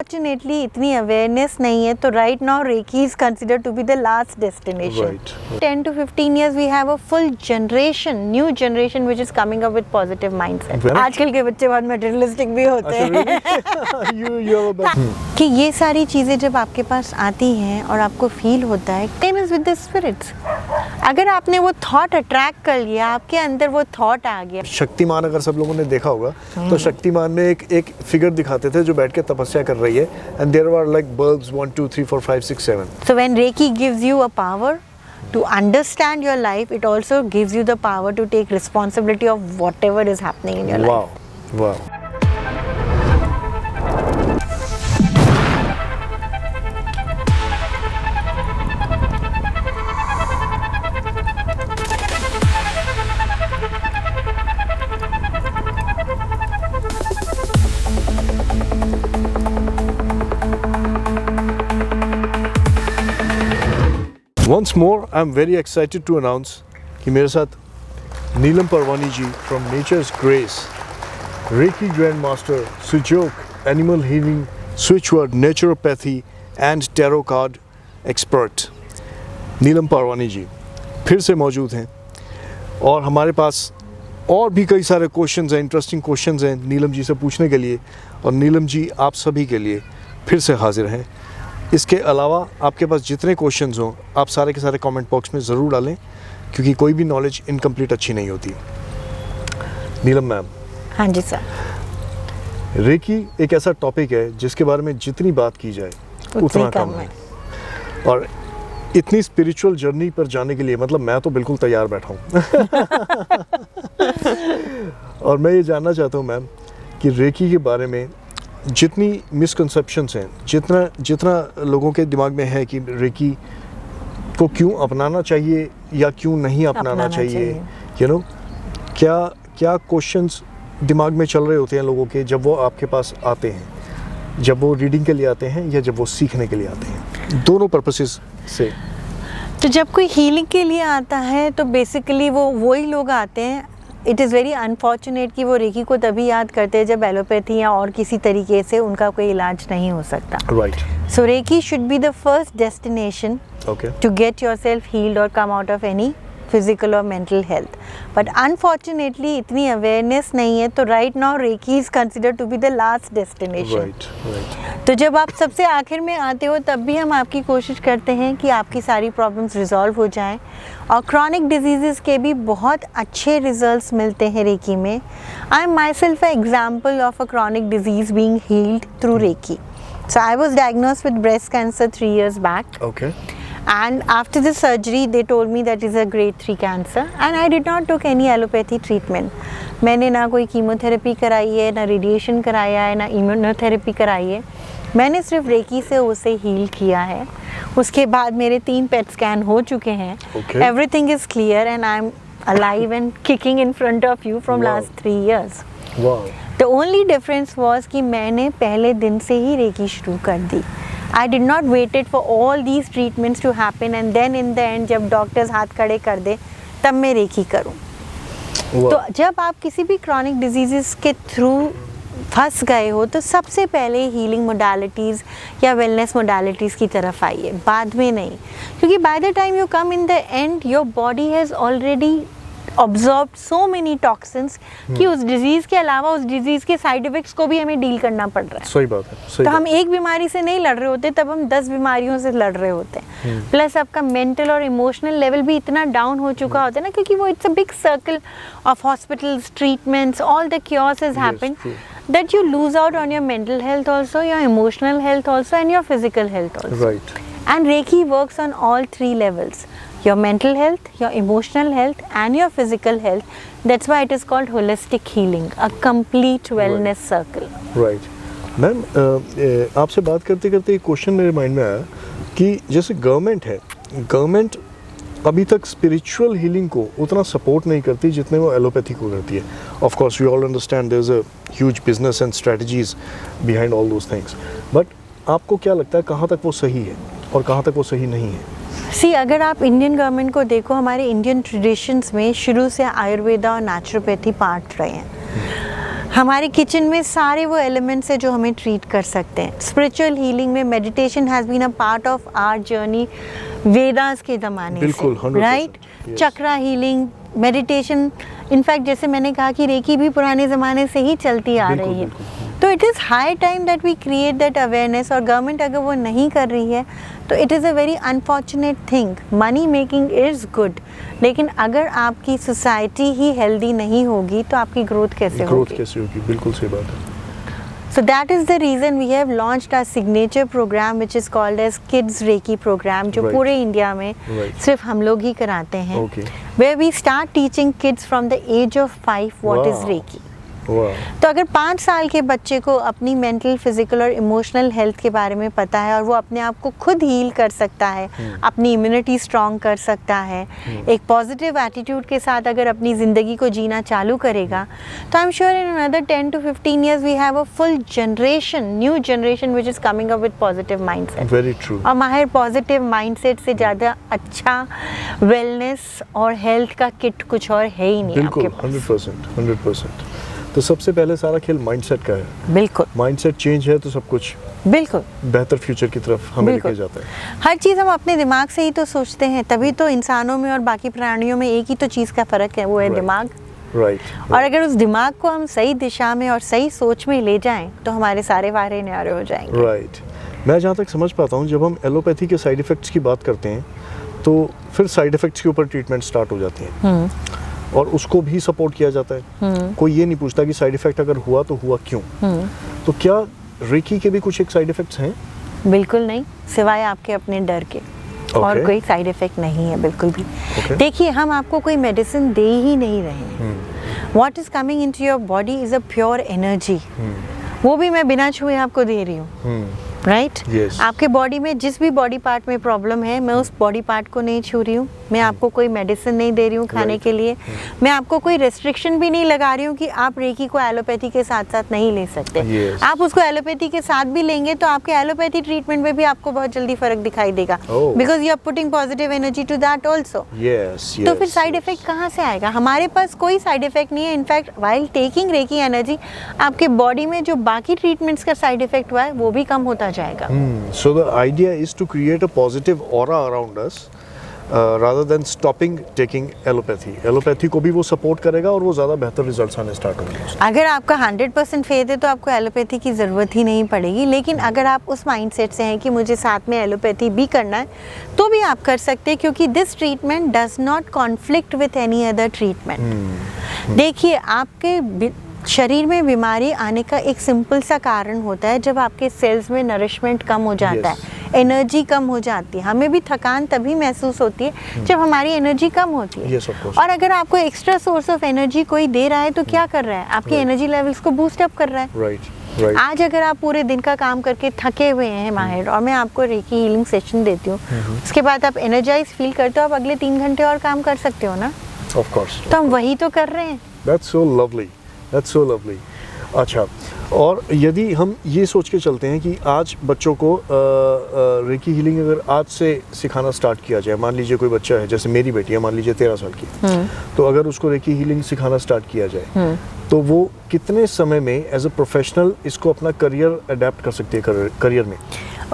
Fortunately, इतनी awareness नहीं है, तो right now Reiki is considered to be the last destination. Right. 10 to 15 years we have a full generation, new generation which is coming up with positive mindset. Well- आजकल के बच्चे बहुत materialistic भी होते हैं you have a bad- कि ये सारी चीज़ें जब आपके पास आती हैं और आपको फील होता है, same is with the spirits. अगर आपने वो थॉट अट्रैक्ट कर लिया, आपके अंदर वो थॉट आ गया. शक्तिमान अगर सब लोगों ने देखा होगा तो शक्तिमान में एक फिगर दिखाते थे जो बैठ के तपस्या कर रही है and there were like bulbs 1 2 3 4 5 6 7. So when Reiki gives you a power to understand your life, it also gives you the power to take responsibility of whatever is happening in your life. Wow. Once more, I'm very excited to announce कि मेरे साथ नीलम परवानी जी from Nature's Grace, Reiki Grand Master, Sujok, Animal Healing, Switchword, Naturopathy and Tarot Card Expert, नीलम परवानी जी फिर से मौजूद हैं और हमारे पास और भी कई सारे क्वेश्चंस हैं, इंटरेस्टिंग क्वेश्चंस हैं नीलम जी से पूछने के लिए और नीलम जी आप सभी के लिए फिर से हाजिर हैं. इसके अलावा आपके पास जितने क्वेश्चंस हों आप सारे के सारे कमेंट बॉक्स में ज़रूर डालें क्योंकि कोई भी नॉलेज इनकम्प्लीट अच्छी नहीं होती. नीलम मैम, हाँ जी सर. रेकी एक ऐसा टॉपिक है जिसके बारे में जितनी बात की जाए उतना कम है और इतनी स्पिरिचुअल जर्नी पर जाने के लिए मतलब मैं तो बिल्कुल तैयार बैठा हूँ और मैं ये जानना चाहता हूँ मैम कि रेकी के बारे में जितनी मिसकंसेप्शंस हैं, जितना लोगों के दिमाग में है कि रेकी को क्यों अपनाना चाहिए या क्यों नहीं अपनाना चाहिए, यू नो, क्या क्वेश्चंस दिमाग में चल रहे होते हैं लोगों के जब वो आपके पास आते हैं, जब वो रीडिंग के लिए आते हैं या जब वो सीखने के लिए आते हैं, दोनों पर्पसेस से. तो जब कोई हीलिंग के लिए आता है तो बेसिकली वही लोग आते हैं. इट इज़ वेरी अनफॉर्चुनेट कि वो रेकी को तभी याद करते हैं जब एलोपैथी या और किसी तरीके से उनका कोई इलाज नहीं हो सकता. Right. So reiki should be the first destination to get yourself healed or come out of any physical or mental health. But unfortunately इतनी awareness नहीं है, तो right now Reiki is considered to be the last destination. Right. तो जब आप सबसे आखिर में आते हो तब भी हम आपकी कोशिश करते हैं कि आपकी सारी प्रॉब्लम्स रिजॉल्व हो जाएं और क्रॉनिक डिजीज़ के भी बहुत अच्छे रिजल्ट्स मिलते हैं रेकी में. I am myself a example of a chronic disease being healed through reiki. So I was diagnosed with breast cancer 3 years back. Okay. And after the surgery, they told me that is a grade 3 cancer, and I did not took any allopathy treatment. मैंने ना कोई chemotherapy कराई है, ना radiation कराया है, ना immunotherapy कराई है. मैंने सिर्फ रेकी से उसे हील किया है. उसके बाद मेरे 3 पेट स्कैन हो चुके हैं. Okay. Everything is clear and I'm alive and kicking in front of you from Wow. last 3 years. Wow. The only difference was कि मैंने पहले दिन से ही रेकी शुरू कर दी. I did not waited for all these treatments to happen and then in the end जब doctors हाथ खड़े कर दे तब मैं रेकी करूं. Wow. तो जब आप किसी भी क्रॉनिक डिजीज़ के थ्रू फंस गए हो तो सबसे पहले हीलिंग मोडालिटीज़ या वेलनेस मोडालिटीज़ की तरफ आइए, बाद में नहीं. क्योंकि by the time you come in the end your body has already absorb so many toxins कि उस डिजीज़ के अलावा उस डिजीज़ के साइड इफ़ेक्ट्स को भी हमें डील करना पड़ रहा है. सही बात है. तो हम एक बीमारी से नहीं लड़ रहे होते, तब हम 10 बीमारियों से लड़ रहे होते हैं. प्लस आपका मेंटल और इमोशनल लेवल भी इतना डाउन हो चुका होता है ना, क्योंकि वो it's a big circle of hospitals, treatments, all the cures has happened that you lose out on your mental health also, your emotional health also, and your physical health also. Right. And Reiki works on all 3 levels. Your mental health, your emotional health and your physical health. That's why it is called holistic healing, a complete wellness circle. Right. Ma'am आपसे बात करते करते एक question मेरे mind में आया कि जैसे गवर्नमेंट अभी तक स्पिरिचुअल हीलिंग को उतना सपोर्ट नहीं करती जितने वो एलोपैथी को करती है. Of course we all understand there is a huge business and strategies behind all those things, but आपको क्या लगता है कहाँ तक वो सही है और कहाँ तक वो सही नहीं है? सी, अगर आप इंडियन गवर्नमेंट को देखो, हमारे इंडियन ट्रेडिशंस में शुरू से आयुर्वेदा और नेचुरोपैथी पार्ट रहे हैं. हमारे किचन में सारे वो एलिमेंट्स हैं जो हमें ट्रीट कर सकते हैं। स्पिरिचुअल हीलिंग में meditation has been a part of our journey Vedas के ज़माने बिल्कुल, से, 100%, right. yes. Chakra healing, meditation, in fact जैसे मैंने कहा कि रेकी भी पुराने ज़माने से ही चलती आ बिल्कुल, रही है। बिल्कुल। तो it is high time that we create that awareness, और गवर्नमेंट अगर वो नहीं कर रही है तो it is a very unfortunate thing. Money making is good, लेकिन अगर आपकी सोसाइटी ही हेल्दी नहीं होगी तो आपकी ग्रोथ कैसे होगी? कैसे होगी, बिल्कुल सही बात है। So that is the reason we have launched our signature program which is called as Kids Reiki program, जो Right. पूरे इंडिया में Right. सिर्फ हम लोग ही कराते हैं। Okay. Where we start teaching kids from the age of 5 what is Wow. Reiki. वाह, तो अगर 5 साल के बच्चे को अपनी मेंटल, फिजिकल और इमोशनल हेल्थ के बारे में पता है और वो अपने आप को खुद हील कर सकता है, अपनी इम्यूनिटी स्ट्रॉन्ग कर सकता है, एक पॉजिटिव एटीट्यूड के साथ अगर अपनी ज़िंदगी को जीना चालू करेगा, तो I am sure in another 10 to 15 years we have a full generation, new generation which is coming up with positive mindset. Very true. और माहिर, पॉजिटिव माइंडसेट से ज़्यादा अच्छा वेलनेस और हेल्थ का किट कुछ और है ही नहीं बिल्कुल, आपके पास। 100%, 100%। तो सबसे पहले सारा खेल माइंडसेट का है। बिल्कुल माइंडसेट चेंज है तो सब कुछ बिल्कुल बेहतर फ्यूचर की तरफ हमें बिल्कुल। लेके जाता है। हर चीज़ हम अपने दिमाग से ही तो सोचते हैं, तभी तो इंसानों में और बाकी प्राणियों में एक ही तो चीज़ का फ़र्क है, वो है Right. दिमाग। राइट। और अगर उस दिमाग को हम सही दिशा में और सही सोच में ले जाएं तो हमारे सारे वारे न्यारे हो जाएंगे। राइट। मैं जहाँ तक समझ पाता हूँ, जब हम एलोपैथी के साइड इफ़ेक्ट्स की बात करते हैं तो फिर साइड इफ़ेक्ट्स के ऊपर ट्रीटमेंट स्टार्ट हो जाती है और उसको भी सपोर्ट किया जाता है। कोई ये नहीं पूछता कि साइड इफ़ेक्ट अगर हुआ तो हुआ क्यों। तो क्या रेकी के भी कुछ एक साइड इफ़ेक्ट्स हैं? बिल्कुल नहीं, सिवाय आपके अपने डर के। और कोई साइड इफ़ेक्ट नहीं है बिल्कुल भी। देखिए, हम आपको कोई मेडिसिन दे ही नहीं रहे हैं। What is coming into your body is a pure energy. वो भी मैं बिना छुए आपको दे रही हूँ, राइट। Yes. आपके बॉडी में जिस भी बॉडी पार्ट में प्रॉब्लम है, मैं उस बॉडी पार्ट को नहीं छू रही हूँ। मैं आपको कोई मेडिसिन नहीं दे रही हूँ खाने Right. के लिए। मैं आपको कोई रेस्ट्रिक्शन भी नहीं लगा रही हूँ कि आप रेकी को एलोपैथी के साथ साथ नहीं ले सकते। Yes. आप उसको एलोपैथी के साथ भी लेंगे तो आपके एलोपैथी ट्रीटमेंट में भी आपको बहुत जल्दी फर्क दिखाई देगा, Oh. Because you are putting positive energy to that also. Yes, तो फिर साइड इफेक्ट कहाँ से आएगा? हमारे पास कोई साइड इफेक्ट नहीं है। In fact while taking Reiki energy, आपके बॉडी में जो बाकी ट्रीटमेंट्स का साइड इफेक्ट हुआ है वो भी कम होता जाएगा। So the idea is to create a positive aura around us, rather than stopping taking allopathy. Allopathy को भी वो सपोर्ट करेगा और वो ज़्यादा बेहतर रिजल्ट्स आने स्टार्ट होंगे। अगर आपका 100% फेथ है तो आपको एलोपैथी की ज़रूरत ही नहीं पड़ेगी। लेकिन अगर आप उस माइंडसेट से हैं कि मुझे साथ में एलोपैथी भी करना है, तो भी आप कर सकते हैं, क्योंकि this treatment does not conflict with any other treatment. देखिए, आपके शरीर में बीमारी आने का एक सिंपल सा कारण होता है जब आपके सेल्स में नरिशमेंट कम हो जाता Yes. है, एनर्जी कम हो जाती है। हमें भी थकान तभी महसूस होती है जब हमारी एनर्जी कम होती है। Yes, of course. और अगर आपको एक्स्ट्रा सोर्स ऑफ एनर्जी कोई दे रहा है तो क्या कर रहा है? आपकी Right. एनर्जी लेवल्स को बूस्ट अप कर रहा है। राइट। आज अगर आप पूरे दिन का काम करके थके हुए हैं माहिर, और मैं आपको रेकी हीलिंग सेशन देती हूँ, उसके बाद आप एनर्जाइज फील करते हो, आप अगले 3 घंटे और काम कर सकते हो ना। Of course. तो हम वही तो कर रहे हैं। That's so lovely, that's so lovely. अच्छा, और यदि हम ये सोच के चलते हैं कि आज बच्चों को रेकी हीलिंग अगर आज से सिखाना स्टार्ट किया जाए, मान लीजिए कोई बच्चा है, जैसे मेरी बेटी है, मान लीजिए 13 साल की, तो अगर उसको रेकी हीलिंग सिखाना स्टार्ट किया जाए तो वो कितने समय में एज अ प्रोफेशनल इसको अपना करियर अडेप्ट कर सकती है करियर में?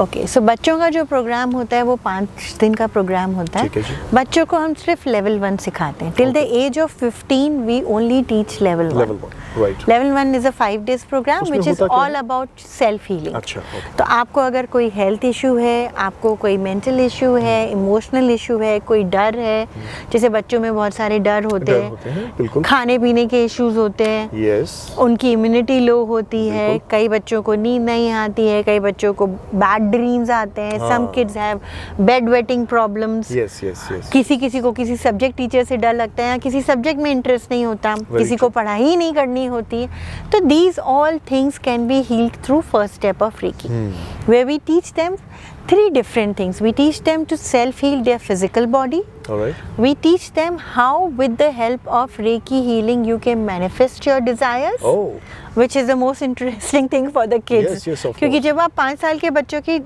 ओके, सो बच्चों का जो प्रोग्राम होता है वो 5 दिन का प्रोग्राम होता है। ठीक है जी। बच्चों को हम सिर्फ लेवल 1 सिखाते हैं। Till the age of 15 we only teach level 1। Level 1, right. Level 1 is a 5 days programme उसमें विच इज होता क्या ऑल है? About self healing. अच्छा, okay. तो आपको अगर कोई हेल्थ इशू है, आपको कोई मेंटल इशू है, इमोशनल इशू है, कोई डर है, जैसे बच्चों में बहुत सारे डर होते डर होते हैं, बिल्कुल। खाने पीने के इश्यूज होते हैं, यस। उनकी इम्यूनिटी लो होती है, बिल्कुल। कई बच्चों को नींद नहीं आती है, कई बच्चों को बैड ड्रीम्स आते हैं, some kids have bed wetting problems. Yes, yes, yes. किसी को किसी सब्जेक्ट टीचर से डर लगता है, या किसी सब्जेक्ट में इंटरेस्ट नहीं होता, किसी को पढ़ाई ही नहीं करनी होती है। तो these all things can be healed through first step of Reiki, where we teach them 3 different things. We teach them to self-heal their physical body. All right. We teach them how, with the help of Reiki healing, you can manifest your desires. Oh. Which is the most interesting thing for the kids. Yes, yes, of क्योंकि course. जब आप 5 साल के बच्चों की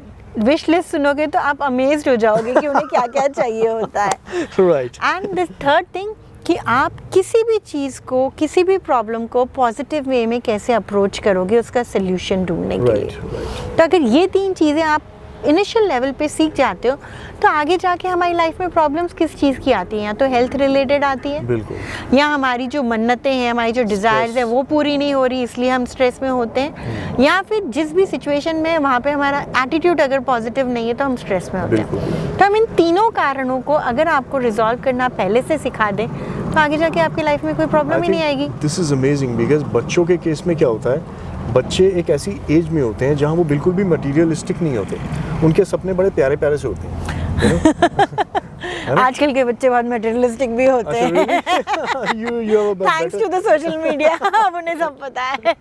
wish list सुनोगे तो आप अमेज्ड हो जाओगे कि उन्हें क्या क्या चाहिए होता है। Right. And the third thing, कि आप किसी भी चीज़ को, किसी भी प्रॉब्लम को पॉजिटिव वे में कैसे अप्रोच करोगे उसका सोल्यूशन ढूंढने के लिए। तो अगर ये 3 चीज़ें आप इनिशियल लेवल पे सीख जाते हो तो आगे जाके हमारी लाइफ में प्रॉब्लम्स किस चीज़ की आती हैं, या तो हेल्थ रिलेटेड आती है, बिल्कुल, या हमारी जो मन्नतें हैं, हमारी जो डिज़ायर्स है वो पूरी नहीं हो रही इसलिए हम स्ट्रेस में होते हैं, या फिर जिस भी सिचुएशन में वहाँ पे हमारा एटीट्यूड अगर पॉजिटिव नहीं है तो हम स्ट्रेस में होते हैं। तो हम इन तीनों कारणों को अगर आपको रिजॉल्व करना पहले से सिखा दें तो आगे जाके आपकी लाइफ में कोई प्रॉब्लम ही नहीं आएगी। दिस इज अमेजिंग बिकॉज बच्चों के केस में क्या होता है, बच्चे एक ऐसी एज में होते हैं जहाँ वो बिल्कुल भी मटेरियलिस्टिक नहीं होते, उनके सपने बड़े प्यारे प्यारे से होते हैं। आजकल के बच्चे बहुत मटेरियलिस्टिक भी होते हैं। Thanks to the social media, अब उन्हें सब पता है।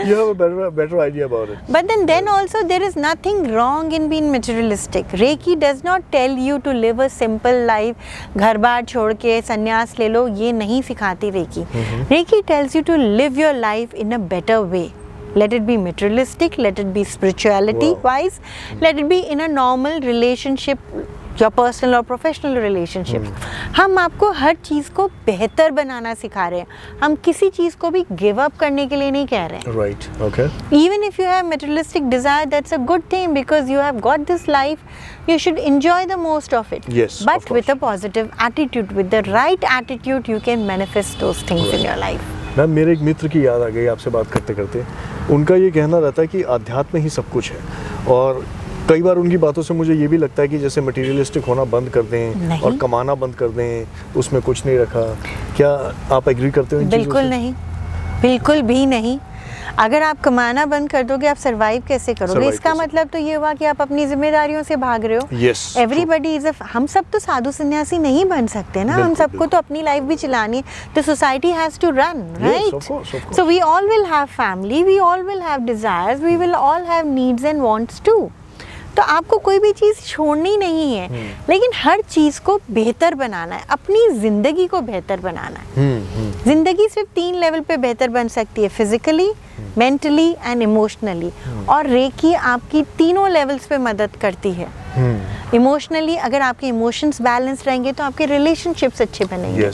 You have a better idea about it. But then also there is nothing wrong in being materialistic. Reiki does not tell you to live a simple life. घर बार छोड़ के संन्यास ले लो, ये नहीं सिखाती Reiki. Reiki tells you to live your life in a better way. Let it be materialistic, let it be spirituality wise, let it be in a normal relationship, your personal और professional relationships. हम आपको हर चीज़ को बेहतर बनाना सिखा रहे हैं, हम किसी चीज़ को भी गिव अप करने के लिए नहीं कह रहे हैं। Right, okay. Even if you have materialistic desire, that's a good thing because you have got this life. You should enjoy the most of it. Yes, but of course. with a positive attitude, with the right attitude, you can manifest those things in your life. Ma'am, मेरे एक मित्र की याद आ गई आपसे बात करते करते। उनका ये कहना रहता है कि अध्यात्म ही सब कुछ है, और कई बार उनकी बातों से मुझे ये भी लगता है कि जैसे मटेरियलिस्टिक होना बंद कर दें और कमाना बंद कर दें, उसमें कुछ नहीं रखा। क्या आप एग्री करते हो इन चीज़ों से? बिल्कुल नहीं, बिल्कुल भी नहीं। अगर आप कमाना बंद कर दोगे आप सरवाइव कैसे करोगे? इसका मतलब तो ये हुआ कि आप अपनी जिम्मेदारियों से भाग रहे हो। Yes, एवरीबडी इज हम सब तो साधु सन्यासी नहीं बन सकते ना, हम सबको तो अपनी लाइफ भी चलानी है, तो society has to run, right? So we all will have family, we all will have desires, we will all have needs and wants too. तो आपको कोई भी चीज़ छोड़नी नहीं है, लेकिन हर चीज़ को बेहतर बनाना है, अपनी ज़िंदगी को बेहतर बनाना है। ज़िंदगी सिर्फ 3 लेवल पे बेहतर बन सकती है, फिजिकली, मेंटली एंड इमोशनली, और रेकी आपकी तीनों लेवल्स पे मदद करती है। इमोशनली अगर आपके इमोशंस बैलेंस रहेंगे तो आपके रिलेशनशिप्स अच्छे बनेंगे।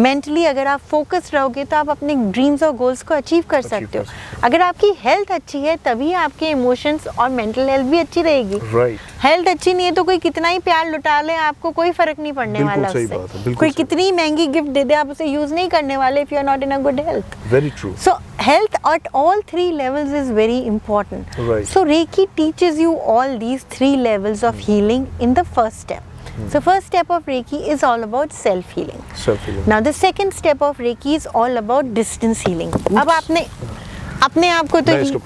मेंटली अगर आप फोकस रहोगे तो आप अपने ड्रीम्स और गोल्स को अचीव कर सकते हो। अगर आपकी हेल्थ अच्छी है तभी आपके इमोशंस और मेंटल हेल्थ भी अच्छी रहेगी। हेल्थ अच्छी नहीं है तो कोई कितना ही प्यार लुटा ले, आपको कोई फर्क नहीं पड़ने वाला उससे। कोई कितनी महंगी गिफ्ट दे दे, आप उसे यूज नहीं करने वाले if you are not in a good health. Very true. So health at all 3 levels is very important. So Reiki teaches you all these 3 levels of healing in the first step. So first step of Reiki is all about self-healing. Now the second step of Reiki is all about distance healing. अब आपने अपने आप को तो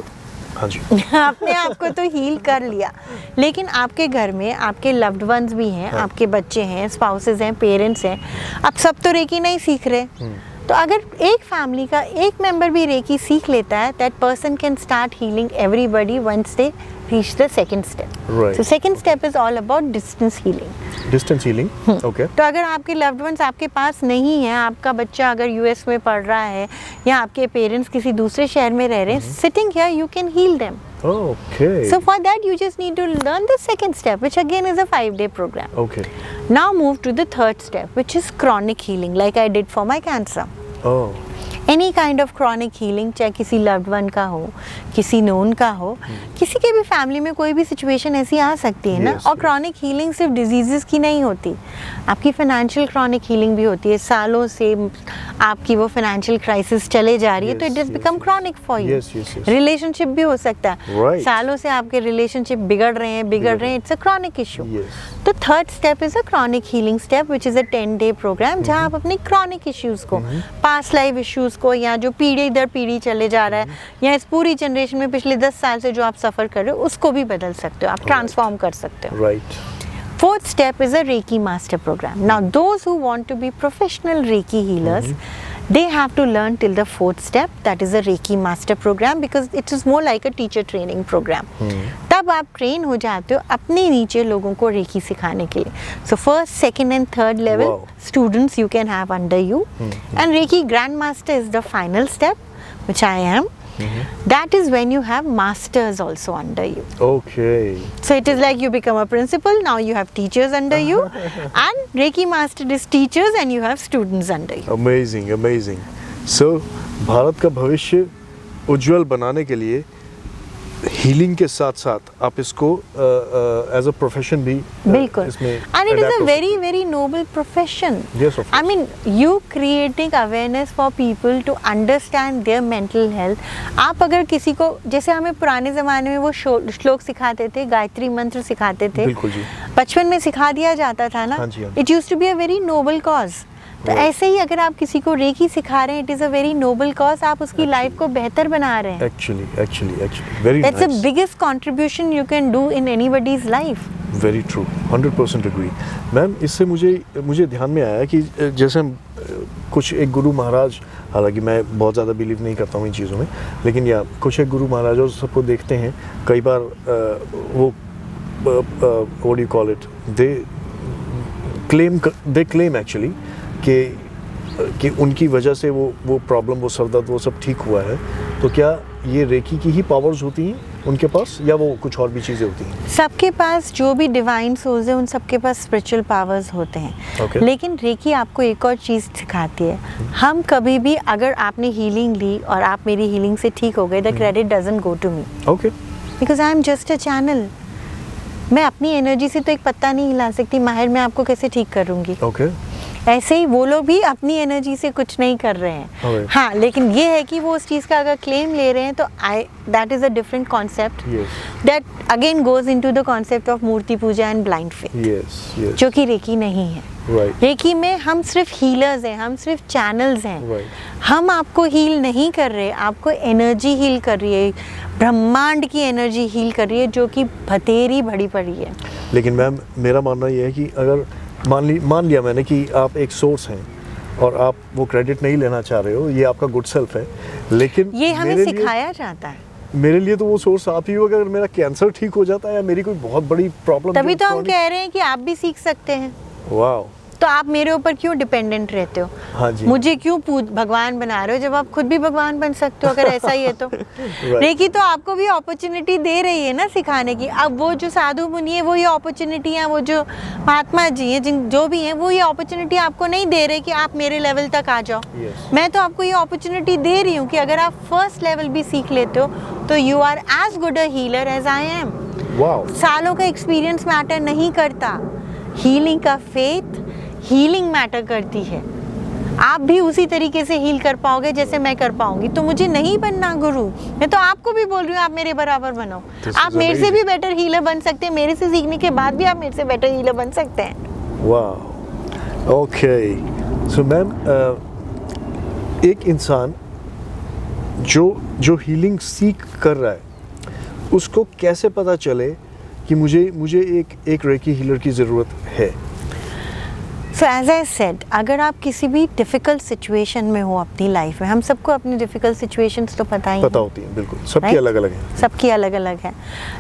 अपने आप को तो हील कर लिया, लेकिन आपके घर में आपके लव्ड वंस भी हैं, आपके बच्चे हैं, स्पाउसेस हैं, पेरेंट्स हैं, अब सब तो रेकी नहीं सीख रहे। तो अगर एक फैमिली का एक मेंबर भी रेकी सीख लेता है, that person can start healing everybody once they reach the second step. So second step is all about distance healing. Distance healing, okay. तो अगर आपके loved ones आपके पास नहीं है, आपका बच्चा अगर US में पढ़ रहा है या आपके पेरेंट्स किसी दूसरे शहर में रह रहे हैं, sitting here you can heal them. Okay. So for that you just need to learn the second step, which again is a 5-day program. Okay. Now move to the third step, which is chronic healing, like I did for my cancer. Oh. Any kind of chronic healing, चाहे किसी loved one का हो, किसी known का हो, किसी के भी फैमिली में कोई भी सिचुएशन ऐसी आ सकती है ना। और क्रॉनिक हीलिंग सिर्फ डिजीजेस की नहीं होती, आपकी फाइनेंशियल क्रॉनिक हीलिंग भी होती है। सालों से आपकी वो फाइनेंशियल क्राइसिस चले जा रही है तो it has become chronic for you. Relationship भी हो सकता है, सालों से आपके रिलेशनशिप बिगड़ रहे हैं, इट्स अ क्रॉनिक इशू। तो third step is a chronic healing step, which is a 10-day programme, जहाँ आप अपने क्रॉनिक इश्यूज को, पास्ट लाइफ इश्यूज को, या जो पीढ़ी दर पीढ़ी चले जा रहा है, या इस पूरी जनरेशन में पिछले 10 साल से जो आप सफर कर रहे हो, उसको भी बदल सकते हो, आप ट्रांसफॉर्म कर सकते हो। Fourth step is a Reiki Master Program. Now those who want to be professional Reiki healers, they have to learn till the 4th step, that is a Reiki Master Program, because it is more like a teacher training program. तब आप train हो जाते हो अपने नीचे लोगों को recce सिखाने के लिए। So first, second and third level students you can have under you, and Reiki Grandmaster is the final step, which I am. that is when you have masters also under you. Okay. So it is like you become a principal, now you have teachers under you, and Reiki master is teachers and you have students under you. Amazing, amazing. So Bharat का भविष्य उज्जवल बनाने के लिए healing के साथ साथ आप इसको एज अ प्रोफेशन भी बिल्कुल, इसमें and it is adapt a हो very very noble profession. Yes, of I mean, you creating awareness for people to understand their mental health. आप अगर किसी को, जैसे हमें पुराने ज़माने में वो श्लोक सिखाते थे, गायत्री मंत्र सिखाते थे, बिल्कुल जी। बचपन में सिखा दिया जाता था ना, हाँ जी, हाँ। It used to be a very noble cause. तो ऐसे ही अगर आप किसी को रेकी सिखा रहे हैं, it is a very noble cause, आप उसकी लाइफ को बेहतर बना रहे हैं. Actually, very That's the nice. biggest contribution you can do in anybody's life. Very true, 100% agree. Ma'am, इससे मुझे ध्यान में आया कि जैसे हम कुछ एक गुरु महाराज, हालांकि मैं बहुत ज़्यादा बिलीव नहीं करता हूँ इन चीज़ों में, लेकिन या कुछ एक गुरु महाराज और सबको देखते हैं कई बार वो what do you call it, they claim actually कि उनकी वजह से वो प्रॉब्लम, वो सर दर्द, वो सब ठीक हुआ है. तो क्या ये रेकी की ही पावर्स होती हैं उनके पास, या वो कुछ और भी चीज़ें होती हैं? सबके पास जो भी डिवाइन सोल्स है, उन सबके पास स्पिरिचुअल पावर्स होते हैं. Okay. लेकिन रेकी आपको एक और चीज़ सिखाती है. हम कभी भी, अगर आपने हीलिंग ली और आप मेरी हीलिंग से ठीक हो गए, the credit doesn't go to me, okay, because I am just a channel. मैं अपनी एनर्जी से तो एक पत्ता नहीं हिला सकती. माहिर, मैं आपको कैसे ठीक करूँगी? ओके. ऐसे ही वो लोग भी अपनी एनर्जी से कुछ नहीं कर रहे हैं. Okay. हाँ, लेकिन ये है कि वो उस चीज़ का अगर क्लेम ले रहे हैं तो that is a different concept. Yes. That again goes into the concept of मूर्ति पूजा एंड ब्लाइंड फेथ, Yes. जो कि रेकी नहीं है. Right. रेकी में हम सिर्फ हीलर्स हैं, हम सिर्फ चैनल्स हैं. Right. हम आपको हील नहीं कर रहे, आपको एनर्जी हील कर रही है, ब्रह्मांड की एनर्जी हील कर रही है, जो कि भतेरी भरी पड़ी है. लेकिन मैम, मेरा मानना ये है कि अगर मान लिया मैंने कि आप एक सोर्स हैं और आप वो क्रेडिट नहीं लेना चाह रहे हो, ये आपका गुड सेल्फ है, लेकिन ये हमें मेरे लिए, सिखाया जाता है. मेरे लिए तो वो सोर्स आप ही हो. अगर मेरा कैंसर ठीक हो जाता है या मेरी कोई बहुत बड़ी प्रॉब्लम, तभी तो हम कह रहे हैं कि आप भी सीख सकते हैं. वाह. तो आप मेरे ऊपर क्यों डिपेंडेंट रहते हो? हाँ जी. मुझे क्यों भगवान बना रहे हो, जब आप खुद भी भगवान बन सकते हो, अगर ऐसा ही है तो. Right. रेकी तो आपको भी अपॉर्चुनिटी दे रही है ना सिखाने की. अब वो जो साधु मुनि है, वो ये अपॉर्चुनिटी है, वो जो महात्मा जी हैं, जो भी हैं, वो ये अपॉर्चुनिटी आपको नहीं दे रहे कि आप मेरे लेवल तक आ जाओ. Yes. मैं तो आपको ये अपॉर्चुनिटी दे रही हूँ कि अगर आप फर्स्ट लेवल भी सीख लेते हो तो you are as good a healer as I am. वाह. सालों का एक्सपीरियंस मैटर नहीं करता. हीलिंग का फेथ, हीलिंग मैटर करती है. आप भी उसी तरीके से हील कर पाओगे जैसे मैं कर पाऊंगी. तो मुझे नहीं बनना गुरु, मैं तो आपको भी बोल रही हूँ आप मेरे बराबर बनो. आप मेरे से भी बेटर हीलर बन सकते हैं. मेरे से सीखने के बाद भी आप मेरे से बेटर हीलर बन सकते हैं. वाह. ओके. सो मैम, एक इंसान जो हीलिंग सीख कर रहा है, उसको कैसे पता चले कि मुझे एक रेकी हीलर की ज़रूरत है? सो एज आई सेड, अगर आप किसी भी डिफ़िकल्ट सिचुएशन में हो अपनी लाइफ में, हम सबको अपनी डिफ़िकल्ट सिचुएशंस तो पता होती हैं, बिल्कुल. सबकी अलग अलग है. सबकी अलग अलग है.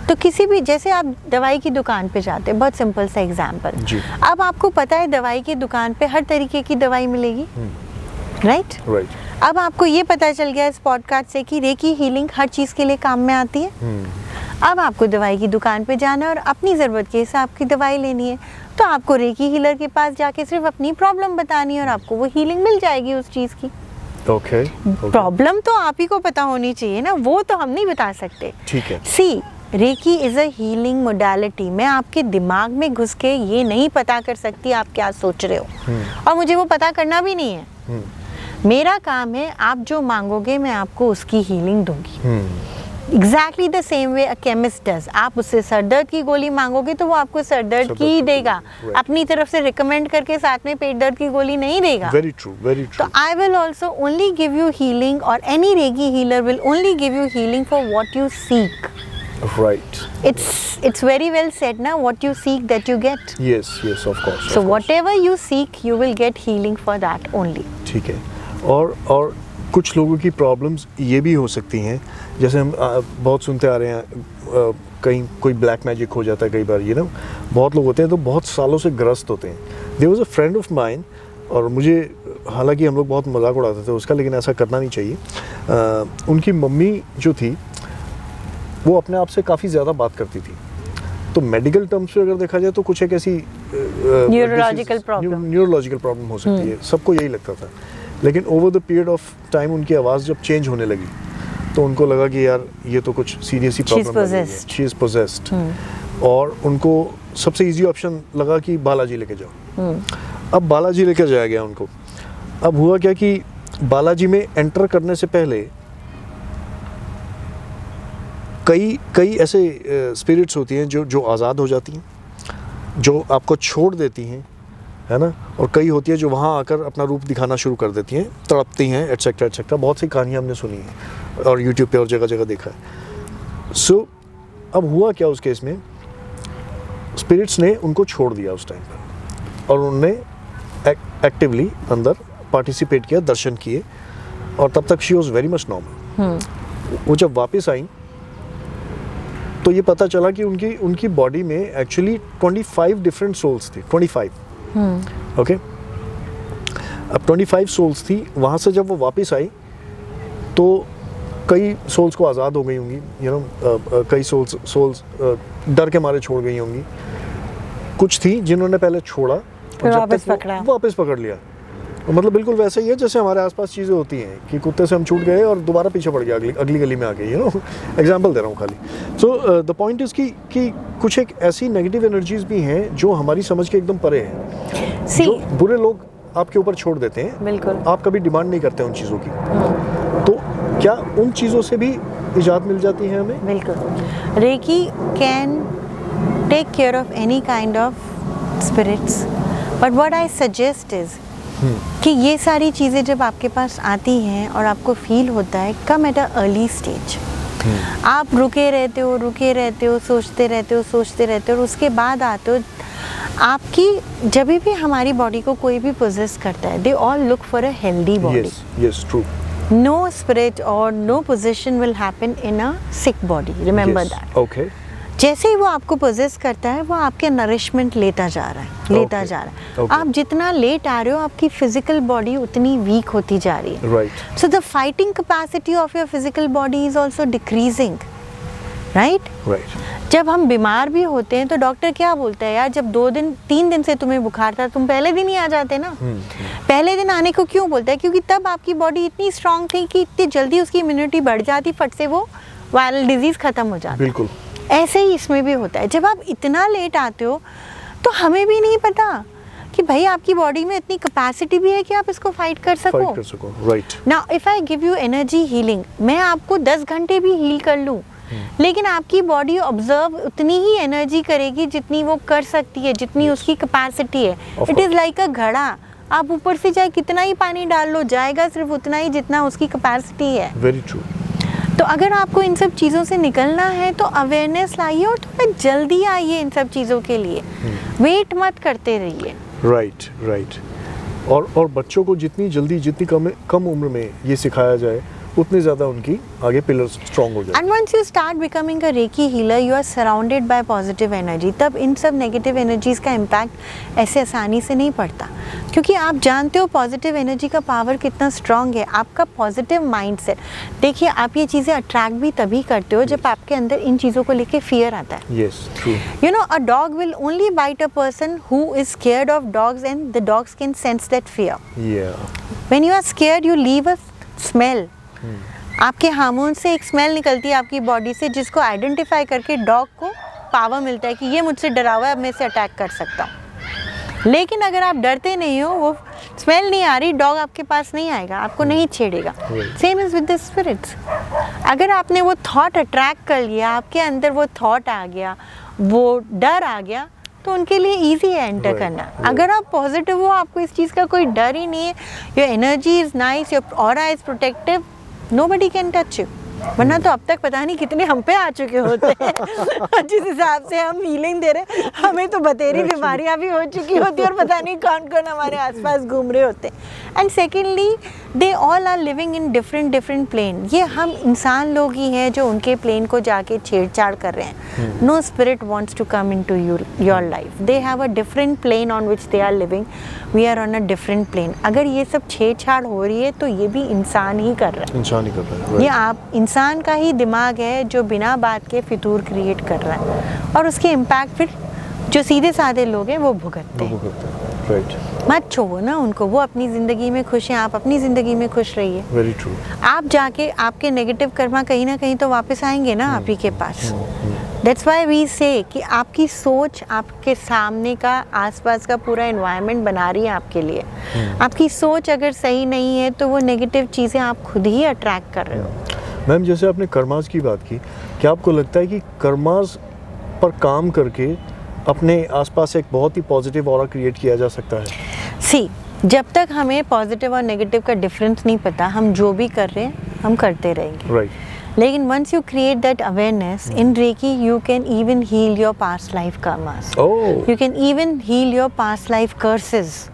तो किसी भी, जैसे आप दवाई की दुकान पे जाते हैं, बहुत सिंपल सा एग्जांपल. अब आपको पता है दवाई की दुकान पे हर तरीके की दवाई मिलेगी, राइट? अब आपको ये पता चल गया इस पॉडकास्ट से कि रेकी हीलिंग हर चीज़ के लिए काम में आती है. अब आपको दवाई की दुकान पे जाना है और अपनी ज़रूरत के हिसाब की दवाई लेनी है. तो आपको रेकी हीलर के पास जाके सिर्फ अपनी प्रॉब्लम बतानी है और आपको वो हीलिंग मिल जाएगी उस चीज़ की. ओके. प्रॉब्लम तो आप ही को पता होनी चाहिए ना, वो तो हम नहीं बता सकते. ठीक है. See, reiki is a healing modality. मैं आपके दिमाग में घुस के ये नहीं पता कर सकती आप क्या सोच रहे हो, और मुझे वो पता करना भी नहीं है. मेरा काम है, आप जो मांगोगे मैं आपको उसकी हीलिंग दूंगी. Exactly the same way a chemist does. आप उससे सर दर्द की गोली मांगोगे तो वो आपको सर दर्द की ही देगा. अपनी तरफ से रिकमेंड करके साथ में पेट दर्द की गोली नहीं देगा. Very true, very true. तो I will also only give you healing, और any reiki healer will only give you healing for what you seek. Right. It's very well said ना, what you seek that you get. Yes, of course. So whatever you seek, you will get healing for that only. ठीक है. और कुछ लोगों की problems ये भी हो सकती हैं, जैसे हम बहुत सुनते आ रहे हैं, कहीं कोई ब्लैक मैजिक हो जाता है कई बार, बहुत लोग होते हैं तो बहुत सालों से ग्रस्त होते हैं. There was a friend of mine, और मुझे हालांकि हम लोग बहुत मजाक उड़ाते थे उसका, लेकिन ऐसा करना नहीं चाहिए। उनकी मम्मी जो थी वो अपने आप से काफ़ी ज़्यादा बात करती थी, तो मेडिकल टर्म्स पे अगर देखा जाए तो कुछ एक ऐसी न्यूरोलॉजिकल प्रॉब्लम हो सकती है, सबको यही लगता था। लेकिन over the period of time उनकी आवाज़ जब चेंज होने लगी तो उनको लगा कि यार ये तो कुछ सीरियस ही प्रॉब्लम है, शी इज़ पोजेस्ड। और उनको सबसे इजी ऑप्शन लगा कि बालाजी लेके जाओ। अब बालाजी लेकर जाया गया उनको। अब हुआ क्या कि बालाजी में एंटर करने से पहले कई ऐसे स्पिरिट्स होती हैं जो आज़ाद हो जाती हैं, जो आपको छोड़ देती हैं, है ना, और कई होती है जो वहाँ आकर अपना रूप दिखाना शुरू कर देती हैं, तड़पती हैं, एटसेट्रा एटसेट्रा। बहुत सी कहानियाँ हमने सुनी हैं और यूट्यूब पे और जगह जगह देखा है। सो अब हुआ क्या उस केस में, स्पिरिट्स ने उनको छोड़ दिया उस टाइम पर और उन्होंने एक्टिवली अंदर पार्टिसिपेट किया, दर्शन किए, और तब तक she was very much normal. वो जब वापस आई तो ये पता चला कि उनकी बॉडी में एक्चुअली 25 डिफरेंट सोल्स थी। 25 ओके। अब 25 सोल्स थी। वहाँ से जब वो वापस आई तो कई सोल्स को आज़ाद हो गई होंगी, यू नो, कई सोल्स डर के मारे छोड़ गई होंगी। कुछ थी जिन्होंने पहले छोड़ा और वापस पकड़ लिया। मतलब बिल्कुल वैसे ही है जैसे हमारे आसपास चीज़ें होती हैं कि कुत्ते से हम छूट गए और दोबारा पीछे पड़ गया अगली गली में आ गई, यू नो, एग्जांपल दे रहा हूँ खाली। सो द पॉइंट इज़ कि कुछ एक ऐसी नेगेटिव एनर्जीज भी हैं जो हमारी समझ के एकदम परे हैं, जो बुरे लोग आपके ऊपर छोड़ देते हैं। बिल्कुल। आप कभी डिमांड नहीं करते उन चीज़ों की, तो क्या उन चीज़ों से भी इजाज़त मिल जाती है हमें? बिल्कुल। Reiki can take care of any kind of spirits, but what I suggest is कि ये सारी चीज़ें जब आपके पास आती हैं और आपको फील होता है, कम एट अ अर्ली स्टेज। आप रुके रहते हो, सोचते रहते हो और उसके बाद आते हो। आपकी जब भी हमारी बॉडी को कोई भी पोजेस करता है, they all look for a healthy body. Yes, true. No spirit और no possession will happen in a sick body, remember that. Okay. जैसे ही वो आपको पोजेस करता है, वो आपके नरिशमेंट लेता जा रहा है। आप जितना लेट आ रहे हो, आपकी फिजिकल बॉडी उतनी वीक होती जा रही है। Right. So the fighting capacity of your physical body is also decreasing, right. जब हम बीमार भी होते हैं तो डॉक्टर क्या बोलता है, यार जब 2-3 दिन से तुम्हें बुखार था, तुम पहले दिन ही आ जाते ना। पहले दिन आने को क्यों बोलता है? क्योंकि तब आपकी बॉडी इतनी स्ट्रांग थी कि इतनी जल्दी उसकी इम्यूनिटी बढ़ जाती, फट से वो वायरल डिजीज खत्म हो जाती। बिल्कुल। ऐसे ही इसमें भी होता है। जब आप इतना लेट आते हो तो हमें भी नहीं पता कि भाई आपकी बॉडी में इतनी कैपेसिटी भी है कि आप इसको फाइट कर सको। Right. Now if I give you energy healing, मैं आपको 10 घंटे भी हील कर लूँ, लेकिन आपकी बॉडी ऑब्जर्व उतनी ही एनर्जी करेगी जितनी वो कर सकती है, जितनी उसकी कैपेसिटी है। इट इज़ लाइक अ घड़ा, आप ऊपर से चाहे कितना ही पानी डाल लो, जाएगा सिर्फ उतना ही जितना उसकी कैपेसिटी है। Very true. तो अगर आपको इन सब चीज़ों से निकलना है तो अवेयरनेस लाइए और थोड़ा जल्दी आइए इन सब चीज़ों के लिए। वेट मत करते रहिए। राइट। और बच्चों को जितनी कम उम्र में ये सिखाया जाए, उतने ज़्यादा उनकी आगे पिलर्स स्ट्रॉन्ग हो जाए। And once you start becoming a Reiki healer, you are surrounded by positive energy. तब इन सब नेगेटिव एनर्जीज़ का इम्पैक्ट ऐसे आसानी से नहीं पड़ता, क्योंकि आप जानते हो पॉजिटिव एनर्जी का पावर कितना स्ट्रॉन्ग है। आपका पॉजिटिव माइंडसेट, देखिए आप ये चीज़ें अट्रैक्ट भी तभी करते हो जब आपके अंदर इन चीज़ों को लेके फियर आता है। Yes, true. You know, a dog will only bite a person who is scared of dogs, and the dogs can sense that fear. Yeah. When you are scared, you leave a smell. आपके hormone से एक smell निकलती है आपकी body से, जिसको identify करके dog को पावर मिलता है कि ये मुझसे डरा हुआ है, अब मैं इसे अटैक कर सकता हूँ। लेकिन अगर आप डरते नहीं हो, वो स्मेल नहीं आ रही, डॉग आपके पास नहीं आएगा, आपको नहीं छेड़ेगा। Same is with the spirits. अगर आपने वो थॉट अट्रैक्ट कर लिया, आपके अंदर वो थॉट आ गया, वो डर आ गया, तो उनके लिए इजी है एंटर करना। अगर आप पॉजिटिव हो, आपको इस चीज़ का कोई डर ही नहीं है, your energy is nice, your aura is protective, nobody can touch you। वरना तो अब तक पता नहीं कितने हम पे आ चुके होते हैं। जिस हिसाब से हम हीलिंग दे रहे हैं, हमें तो बतेरी बीमारियां भी हो चुकी होती है और पता नहीं कौन कौन हमारे आसपास घूम रहे होते हैं। And secondly, they all are living in different different plane. ये हम इंसान लोग ही हैं जो उनके प्लेन को जाके छेड़छाड़ कर रहे हैं। No spirit wants to come into your life. They have a different plane on which they are living, we are on a different plane. अगर ये सब छेड़छाड़ हो रही है तो ये भी इंसान ही कर रहा है, इंसान ही कर रहा है। ये आप इंसान का ही दिमाग है जो बिना बात के फितूर क्रिएट कर रहा है, और उसके इम्पैक्ट फिर जो सीधे साधे लोग हैं वो भुगतते हैं। राइट। मत छोड़ो ना उनको, वो अपनी ज़िंदगी में खुश हैं, आप अपनी ज़िंदगी में खुश रहिए। Very true. आप जाके आपके नेगेटिव कर्मा कहीं ना कहीं तो वापस आएंगे ना आप ही के पास। दैट्स वाई वी से कि आपकी सोच आपके सामने का आसपास का पूरा एनवायरनमेंट बना रही है आपके लिए। आपकी सोच अगर सही नहीं है तो वो नेगेटिव चीज़ें आप खुद ही अट्रैक्ट कर रहे हो। मैम, जैसे आपने कर्मास की बात की, क्या आपको लगता है कि कर्मास पर काम करके अपने आसपास एक बहुत ही पॉजिटिव ऑरा क्रिएट किया जा सकता है? सी, जब तक हमें पॉजिटिव और नेगेटिव का डिफरेंस नहीं पता, हम जो भी कर रहे हैं हम करते रहेंगे। राइट। लेकिन once you create that awareness in Reiki, you can even heal your past life karmas, you can even heal your past life curses.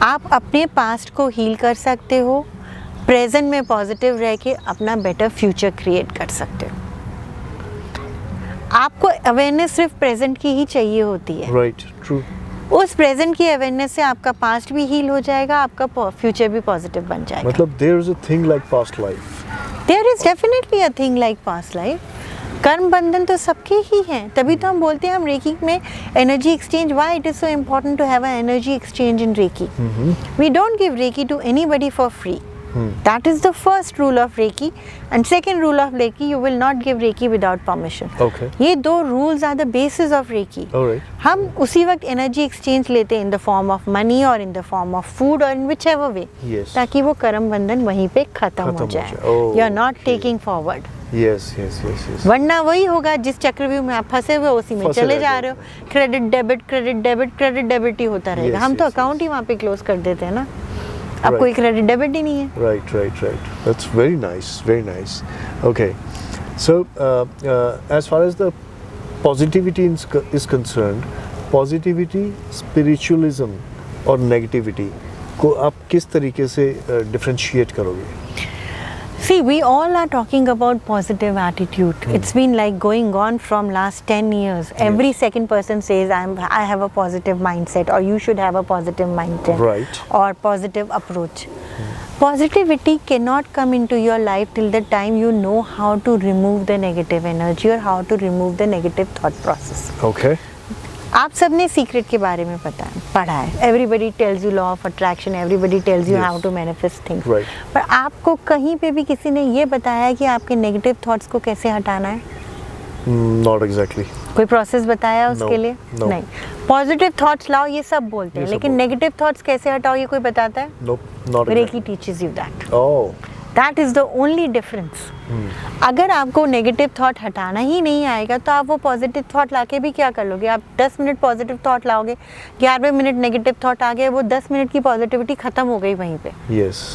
आप अपने पास्ट को हील कर सकते हो, प्रेजेंट में पॉजिटिव रह के अपना बेटर फ्यूचर क्रिएट कर सकते हो। आपको अवेयरनेस सिर्फ प्रेजेंट की ही चाहिए होती है। Right, true. उस प्रेजेंट की अवेयरनेस से आपका पास्ट भी हील हो जाएगा, आपका फ्यूचर भी पॉजिटिव बन जाएगा। मतलब there is a thing like past life. There is definitely a thing like past life. कर्म बंधन तो सबके ही हैं, तभी तो हम बोलते हैं हम रेकी में energy exchange, why it is so important to have a energy exchange in Reiki. We don't give Reiki to anybody for free. That is the first rule of Reiki, and second rule of Reiki, you will not give Reiki without permission. Okay. ये दो rules are the basis of Reiki. Alright. हम उसी वक्त energy exchange लेते हैं in the form of money or in the form of food or in whichever way. Yes. ताकि वो कर्म बंधन वहीं पे खत्म हो जाए। Oh, You are not okay. taking forward. Yes, yes, yes, yes. वरना वही होगा जिस चक्रव्यूह में आप फंसे हुए उसी में फंसे चले रह जा जाओगे। रहे हो। Credit debit, credit debit, credit debit ही होता रहेगा। Yes, हम तो yes, अकाउंट ही वहाँ पे क्लोज कर देते हैं ना। अब Right. कोई क्रेडिट डेबिट ही नहीं है। Right, right, right. That's very nice, very nice. Okay, so as far as the positivity is concerned, positivity, spiritualism और negativity को आप किस तरीके से differentiate करोगे? See, we all are talking about positive attitude. It's been like going on from last 10 years. Every second person says, I have a positive mindset, or you should have a positive mindset, Right. or positive approach. Positivity cannot come into your life till the time you know how to remove the negative energy or how to remove the negative thought process. Okay. आप सबने secret के बारे में पढ़ा है। Everybody tells you law of attraction, everybody tells you Yes. How to manifest things. Right. पर आपको कहीं पे भी किसी ने ये बताया है कि आपके नेगेटिव थॉट्स को कैसे हटाना है? Not exactly. कोई प्रोसेस बताया उसके No, लिए? no. नहीं। पॉजिटिव थॉट्स लाओ ये सब बोलते हैं, ये सब लेकिन बोलते नेगेटिव थॉट्स कैसे हटाओ ये कोई बताता है? Nope, not Reiki exactly. Teaches you that. Oh. That is the only difference. अगर आपको नेगेटिव थॉट हटाना ही नहीं आएगा तो आप वो पॉजिटिव थॉट लाके भी क्या कर लोगे? आप 10 मिनट पॉजिटिव थॉट लाओगे, 11वें मिनट नेगेटिव थॉट आ गए, वो 10 मिनट की पॉजिटिविटी खत्म हो गई वहीं पे। Yes.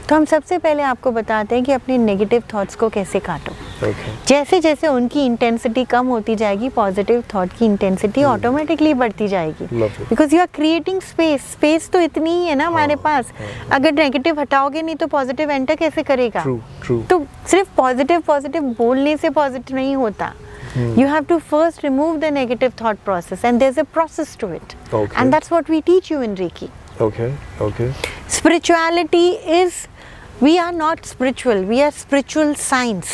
तो हम सबसे पहले आपको बताते हैं कि अपने नेगेटिव थॉट्स को कैसे काटो। Okay. जैसे जैसे उनकी इंटेंसिटी कम होती जाएगी, पॉजिटिव थॉट की इंटेंसिटी ऑटोमेटिकली बढ़ती जाएगी। Lovely. Because you are creating space. Space तो इतनी ही है ना हमारे पास। अगर नेगेटिव हटाओगे नहीं तो पॉजिटिव एंटर कैसे करेगा? True, true. तो सिर्फ पॉजिटिव बोलने से पॉजिटिव नहीं होता। You have to first remove the negative thought process, and there's a process to it. Okay. And that's what we teach you in Reiki. Okay, okay. Spirituality is, we are not spiritual, we are spiritual science.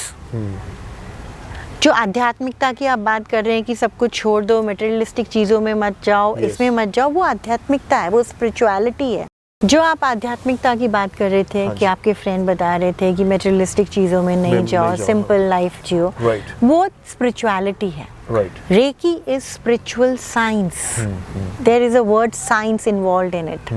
जो आध्यात्मिकता की आप बात कर रहे हैं कि सब कुछ छोड़ दो, मटेरियलिस्टिक चीज़ों में मत जाओ, Yes. इसमें मत जाओ, वो आध्यात्मिकता है, वो स्पिरिचुअलिटी है। जो आप आध्यात्मिकता की बात कर रहे थे हाँ कि जी। आपके फ्रेंड बता रहे थे कि मटेरियलिस्टिक चीज़ों में नहीं जाओ, सिंपल लाइफ जियो, Right. वो स्पिरिचुअलिटी है। Right. Reiki is spiritual science. There is a word science involved in it.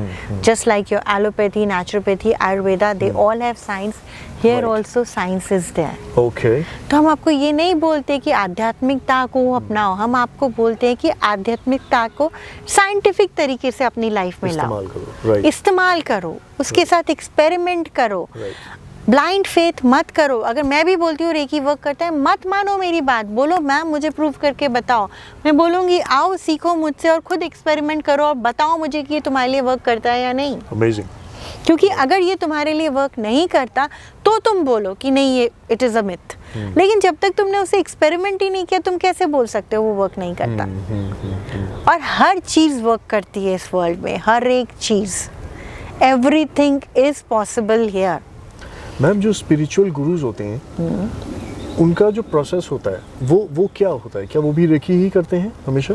Just like your allopathy, naturopathy, Ayurveda, they all have science. Here Right. also science is there. Okay. तो हम आपको ये नहीं बोलते कि आध्यात्मिकता को अपनाओ, हम आपको बोलते हैं कि आध्यात्मिकता को साइंटिफिक तरीके से अपनी लाइफ में लाओ, इस्तेमाल करो. Right. इस्तेमाल करो, उसके साथ एक्सपेरिमेंट करो। Right. ब्लाइंड फेथ मत करो। अगर मैं भी बोलती हूँ रेकी वर्क करता है, मत मानो मेरी बात, बोलो मैम मुझे प्रूव करके बताओ। मैं बोलूँगी आओ सीखो मुझसे और खुद एक्सपेरिमेंट करो और बताओ मुझे कि ये तुम्हारे लिए वर्क करता है या नहीं। Amazing. क्योंकि अगर ये तुम्हारे लिए वर्क नहीं करता तो तुम बोलो कि नहीं ये इट इज़ अ मिथ, लेकिन जब तक तुमने उसे एक्सपेरिमेंट ही नहीं किया तुम कैसे बोल सकते हो वो वर्क नहीं करता। और हर चीज़ वर्क करती है इस वर्ल्ड में, हर एक चीज़, everything is possible here. Ma'am जो स्पिरिचुअल गुरुज होते हैं उनका जो प्रोसेस होता है वो क्या होता है? क्या वो भी रेकी ही करते हैं हमेशा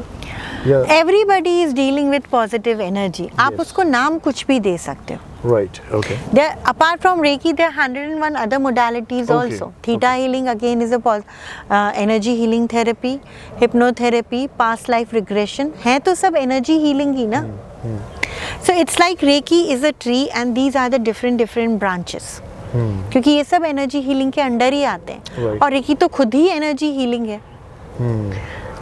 या? Everybody is dealing with positive energy. आप Yes. उसको नाम कुछ भी दे सकते हो। Right, okay. There, apart from Reiki, there are 101 other modalities Okay, also. Theta healing again is a energy healing therapy, hypnotherapy, past life regression. है तो सब energy healing ही ना? So it's like Reiki is a tree and these are the different branches. क्योंकि ये सब energy healing के under ही आते हैं। Right. और रेकी तो खुद ही एनर्जी हीलिंग है।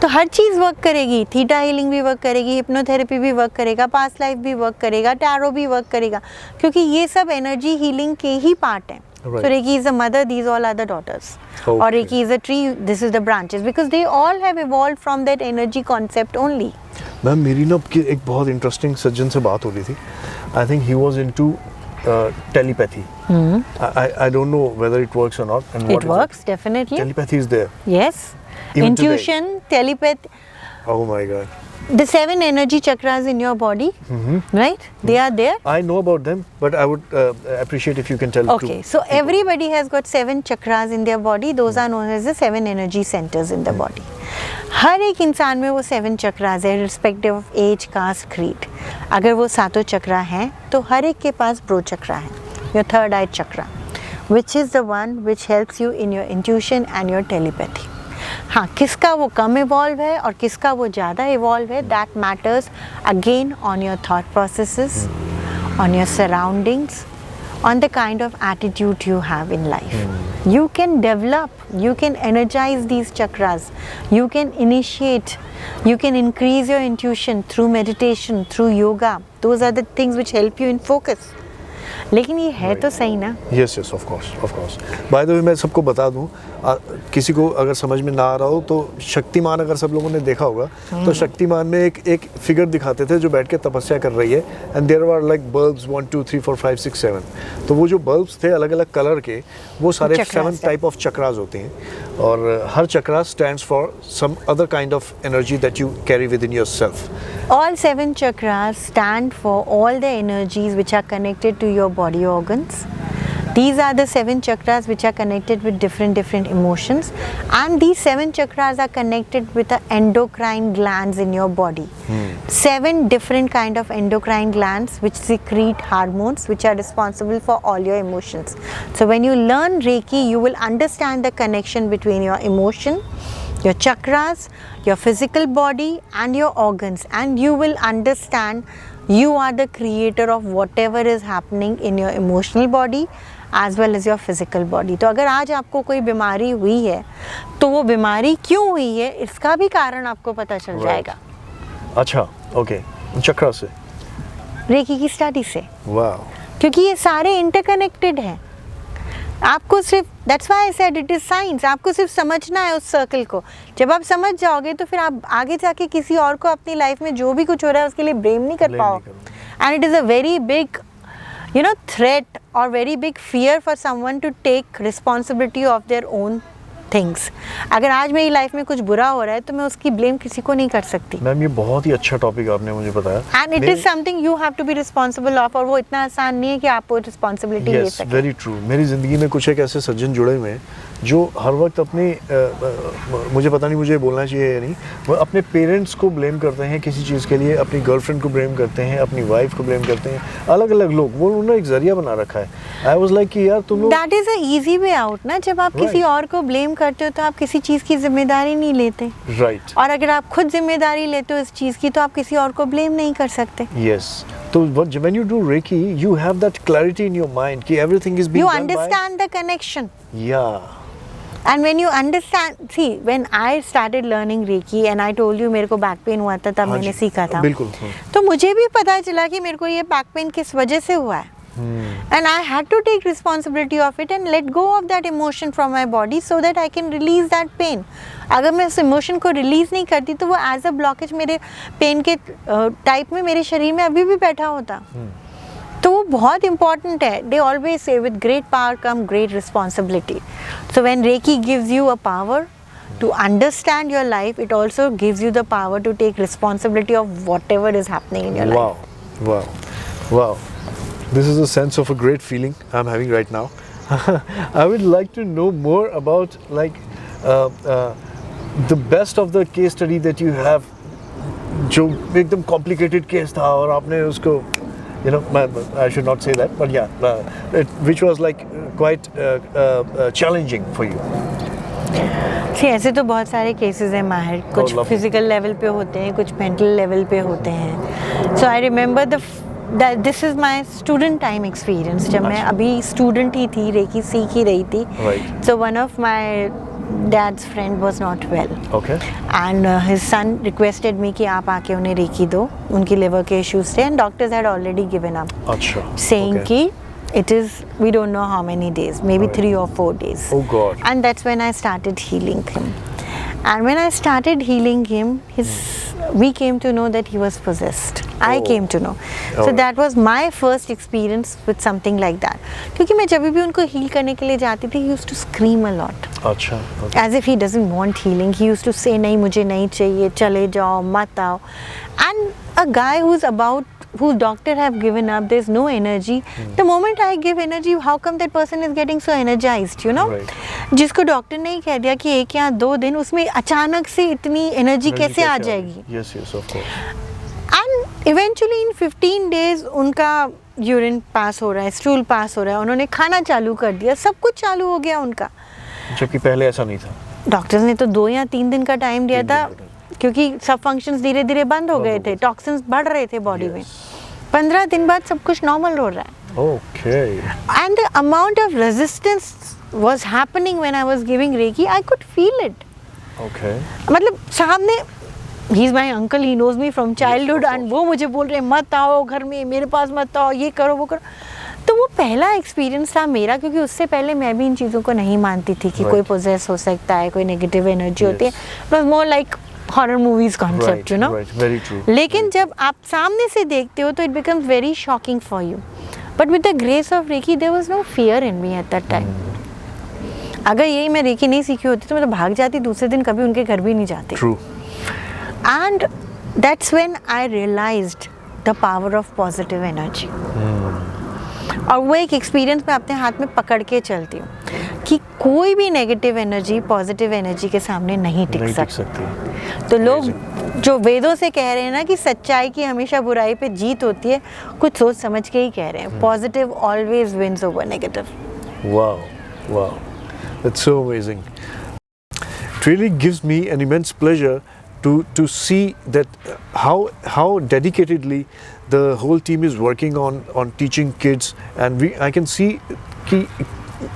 तो हर चीज़ वर्क करेगी, थीटा हीलिंग भी वर्क करेगी, हिप्नोथेरेपी भी वर्क करेगा, पास्ट लाइफ भी वर्क करेगा, टैरो भी वर्क करेगा, क्योंकि ये सब एनर्जी हीलिंग के ही पार्ट हैं। Right. So Reiki is a mother, these all are the daughters. Okay. Or Reiki is a tree, this is the branches, because they all have evolved from that energy concept only. Ma'am मेरी ना एक बहुत interesting सज्जन से बात हो रही थी। I think he was into telepathy. I don't know whether it works or not. And what It is works, definitely. Telepathy is there. Yes. Even today. Intuition, telepathy. Oh my God. The 7 energy chakras in your body, right? They are there. I know about them, but I would appreciate if you can tell. Okay, to so people. everybody has got 7 chakras in their body. Those are known as the 7 energy centers in the body. हर एक इंसान में वो 7 चक्रास है, respective of age, caste, creed. अगर वो 7 चक्रा हैं तो हर एक के पास ब्रो चक्रा है, your third I chakra, which is the one which helps you in your intuition and your telepathy. हाँ, किसका वो कम इवॉल्व है और किसका वो ज़्यादा इवॉल्व है, that matters again on your thought processes, on your surroundings, on the kind of attitude you have in life. You can develop, you can energize these chakras, you can initiate, you can increase your intuition through meditation, through yoga. Those are the things which help you in focus. लेकिन ये है तो सही ना? Yes, yes, of course, of course. By the way, मैं सबको बता दूं, किसी को अगर समझ में ना आ रहा हो तो शक्तिमान अगर सब लोगों ने देखा होगा तो शक्तिमान में एक फिगर दिखाते थे जो बैठ के तपस्या कर रही है, and there were like bulbs 1 2 3 4 5 6 7। तो वो जो बल्ब्स थे अलग अलग कलर के, वो सारे 7 टाइप ऑफ चक्रास होते हैं, और हर chakra stands for some other kind of energy that you carry within yourself. All 7 chakras stand for all the energies which are connected to your body organs. These are the 7 chakras which are connected with different emotions, and these 7 chakras are connected with the endocrine glands in your body. 7 different kind of endocrine glands which secrete hormones which are responsible for all your emotions. So when you learn Reiki, you will understand the connection between your emotion, your chakras, your physical body and your organs, and you will understand you are the creator of whatever is happening in your emotional body as well as your physical body. तो अगर आज आपको कोई बीमारी हुई है तो वो बीमारी क्यों हुई है इसका भी कारण आपको पता चल जाएगा। अच्छा, ओके, चक्रा से, रेकी की स्टडी से, वाह, क्योंकि ये सारे इंटरकनेक्टेड हैं। आपको सिर्फ, that's why I said it is science, आपको सिर्फ समझना है उस सर्कल को। जब आप समझ जाओगे तो फिर आप आगे जाके किसी और को अपनी लाइफ में जो भी कुछ हो रहा है उसके लिए ब्लेम नहीं कर पाओ। And it is a very big threat और very big fear for someone to take responsibility of their own things. अगर आज मेरी लाइफ में कुछ बुरा हो रहा है तो मैं उसकी ब्लेम किसी को नहीं कर सकती। मैम ये बहुत ही अच्छा टॉपिक आपने मुझे बताया, and it is something you have to be responsible of, और वो इतना आसान नहीं है कि आप वो रिस्पॉन्सिबिलिटी ले सकें। Very true. मेरी ज़िंदगी में कुछ एक ऐसे सज्जन जुड़े हुए हैं जो हर वक्त अपने मुझे पता नहीं मुझे बोलना चाहिए या नहीं, वो अपने पेरेंट्स को ब्लेम करते हैं किसी चीज़ के लिए, अपनी गर्लफ्रेंड को ब्लेम करते हैं, अपनी वाइफ को ब्लेम करते हैं, अलग अलग लोग, वो उन्होंने एक जरिया बना रखा है। आई वाज लाइक कि यार तुम लोग, that is a easy way out ना। जब आप किसी और को ब्लेम करते हो तो आप किसी चीज़ की जिम्मेदारी नहीं लेते, राइट। और अगर आप खुद जिम्मेदारी लेते हो इस चीज़ की तो आप किसी और को ब्लेम नहीं कर सकते। यस, तो when you do Reiki, you have that clarity in your mind कि everything is being You done by, understand the connection. yeah, And when you understand, see, when I started learning Reiki and I told you मेरे को back pain हुआ था तब हाँ मैंने जी, सीखा था, बिल्कुल, हाँ। तो मुझे भी पता चला कि मेरे को ये बैक पेन किस वजह से हुआ है। And I had to take responsibility of it and let go of that emotion from my body so that I can release that pain. अगर मैं उस इमोशन को रिलीज नहीं करती तो वो एज अ ब्लॉकेज मेरे पेन के टाइप में मेरे शरीर में अभी भी बैठा होता। तो वो बहुत इंपॉर्टेंट है. They always say with great power come great responsibility. So when Reiki gives you a power to understand your life, it also gives you the power to take responsibility of whatever is happening in your life. Wow. This is a sense of a great feeling I'm having right now. I would like to know more about the best of the case study that you have, जो एकदम complicated case था और आपने उसको, you know, I should not say that, but yeah, which was like quite challenging for you. See, ऐसे तो बहुत सारे केसेस हैं माहिर. कुछ फिजिकल लेवल पे होते हैं, कुछ मेंटल लेवल पे होते हैं. So I remember this is my student time experience. जब मैं अभी स्टूडेंट ही थी, रेकी सीख ही रही थी. So one of my dad's friend was not well, and his son requested मी कि आप आके उन्हें रेकी दो. उनकी लिवर के इश्यूज थे and doctors had already given up, saying कि it is, we don't know how many days, maybe 3 or 4 days. Oh God. And that's when I started healing him. And when I started healing him, we came to know that he was possessed. I came to know. So that was my first experience with something like that. क्योंकि मैं जब भी उनको heal करने के लिए जाती थी, he used to scream a lot. अच्छा. As if he doesn't want healing. He used to say, नहीं मुझे नहीं चाहिए, चले जाओ, मत आओ. And a guy whose doctor have given up, there's no energy. The moment I give energy, how come that person is getting so energized, you know? जिसको doctor ने कह दिया कि 1 या 2 दिन, उसमें अचानक से इतनी एनर्जी कैसे आ जाएगी? Yes, of course. And eventually in 15 days उनका यूरिन पास हो रहा है, स्टूल पास हो रहा है, उन्होंने खाना चालू कर दिया, सब कुछ चालू हो गया उनका. जबकि पहले ऐसा नहीं था. डॉक्टर्स ने तो 2 या 3 दिन का टाइम दिया था, क्योंकि सब फंक्शंस धीरे धीरे बंद हो गए थे, टॉक्सिन्स बढ़ रहे थे बॉडी में. 15 दिन बाद सब कुछ नॉर्मल हो रहा है. Okay. And the amount of resistance was happening when I was giving Reiki, I could feel it. Okay. मतलब सामने, he is my uncle, he knows me from childhood, and वो मुझे बोल रहे मत आओ घर में, मेरे पास मत आओ, ये करो वो करो. तो वो पहला एक्सपीरियंस था मेरा, क्योंकि उससे पहले मैं भी इन चीज़ों को नहीं मानती थी कि कोई पोजेस हो सकता है, कोई नेगेटिव एनर्जी होती है. It was more like horror movies concept, you know. Very true. लेकिन जब आप सामने से देखते हो तो it becomes very shocking for you. But with the grace of Reiki there was no fear in me at that time. अगर यही मैं रेकी नहीं सीखी होती तो मैं तो भाग जाती, दूसरे दिन कभी उनके घर भी नहीं जाती. True. And that's when I realised the power of positive energy. और वो एक एक्सपीरियंस मैं अपने हाथ में पकड़ के चलती हूँ कि कोई भी नेगेटिव एनर्जी पॉजिटिव एनर्जी के सामने नहीं टिक सकती. तो लोग जो वेदों से कह रहे हैं ना कि सच्चाई की हमेशा बुराई पे जीत होती है, कुछ सोच समझ के ही कह रहे हैं. Positive always wins over negative. Wow. That's so amazing. It really gives me an immense pleasure to see that how dedicatedly the whole team is working on teaching kids, and I can see कि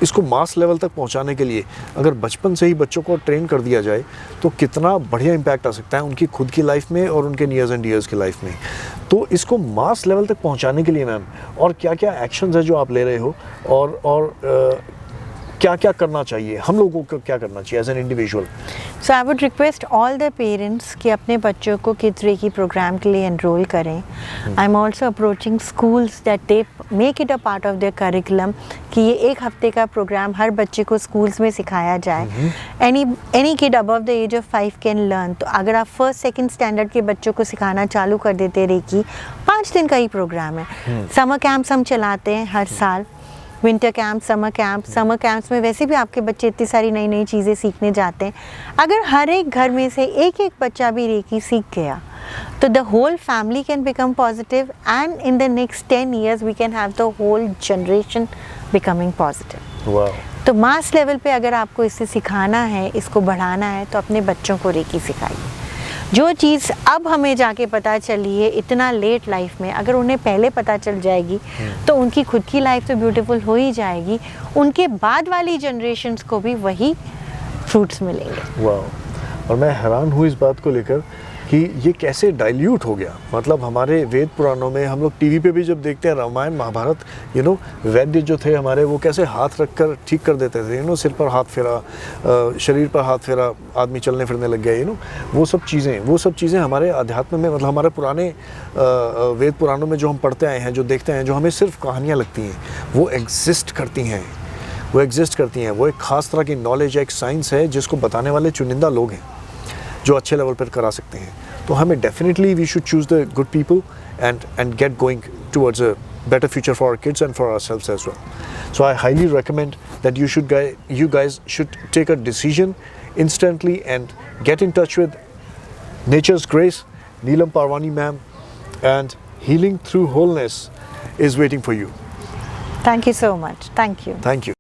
इसको mass level तक पहुंचाने के लिए अगर बचपन से ही बच्चों को ट्रेन कर दिया जाए तो कितना बढ़िया इम्पैक्ट आ सकता है उनकी खुद की लाइफ में और उनके नियर्स एंड डियर्स की लाइफ में. तो इसको मास लेवल तक पहुंचाने के लिए मैम और क्या क्या एक्शंस है जो आप ले रहे हो, और क्या क्या करना चाहिए, हम लोगों को क्या करना चाहिए as an individual? So I would request all the parents कि अपने बच्चों को किड्स रेकी प्रोग्राम के लिए एनरोल करें. I am also approaching schools that they make it a part of their curriculum कि ये 1 हफ्ते का प्रोग्राम हर बच्चे को स्कूल्स में सिखाया जाए. Any kid above the age of 5 can learn. तो अगर आप 1st 2nd स्टैंडर्ड के बच्चों को सिखाना चालू कर देते रेकी, 5 दिन का ही प्रोग्राम है. समर कैंप्स हम चलाते हैं हर साल, विंटर कैंप, समर कैंप्स में वैसे भी आपके बच्चे इतनी सारी नई नई चीज़ें सीखने जाते हैं. अगर हर एक घर में से एक बच्चा भी रेकी सीख गया तो the whole family can become positive, and in the next 10 years we can have the whole generation becoming positive. तो मास लेवल पे अगर आपको इसे सिखाना है, इसको बढ़ाना है, तो अपने बच्चों को रेकी सिखाइए. जो चीज़ अब हमें जाके पता चली है इतना लेट लाइफ में, अगर उन्हें पहले पता चल जाएगी तो उनकी खुद की लाइफ तो ब्यूटीफुल हो ही जाएगी, उनके बाद वाली जनरेशन्स को भी वही फ्रूट्स मिलेंगे. वाह. और मैं हैरान हूँ इस बात को लेकर कि ये कैसे डाइल्यूट हो गया। मतलब हमारे वेद पुराणों में हम लोग टीवी पे भी जब देखते हैं रामायण महाभारत, वैद्य जो थे हमारे, वो कैसे हाथ रख कर ठीक कर देते थे, सिर पर हाथ फेरा, शरीर पर हाथ फेरा, आदमी चलने फिरने लग गया, वो सब चीज़ें हमारे अध्यात्म में, मतलब हमारे पुराने वेद पुराणों में जो हम पढ़ते आए हैं, जो देखते हैं, जो हमें सिर्फ कहानियाँ लगती हैं, वो एग्जिस्ट करती हैं। वो एक ख़ास तरह की नॉलेज है, एक साइंस है, जिसको बताने वाले चुनिंदा लोग हैं जो अच्छे लेवल पर करा सकते हैं। तो हमें definitely we should choose the good people and get going towards a better future for our kids and for ourselves as well. So I highly recommend that you guys should take a decision instantly and get in touch with Nature's Grace, Neelam Parwani ma'am, and Healing Through Wholeness is waiting for you. Thank you so much. Thank you. Thank you.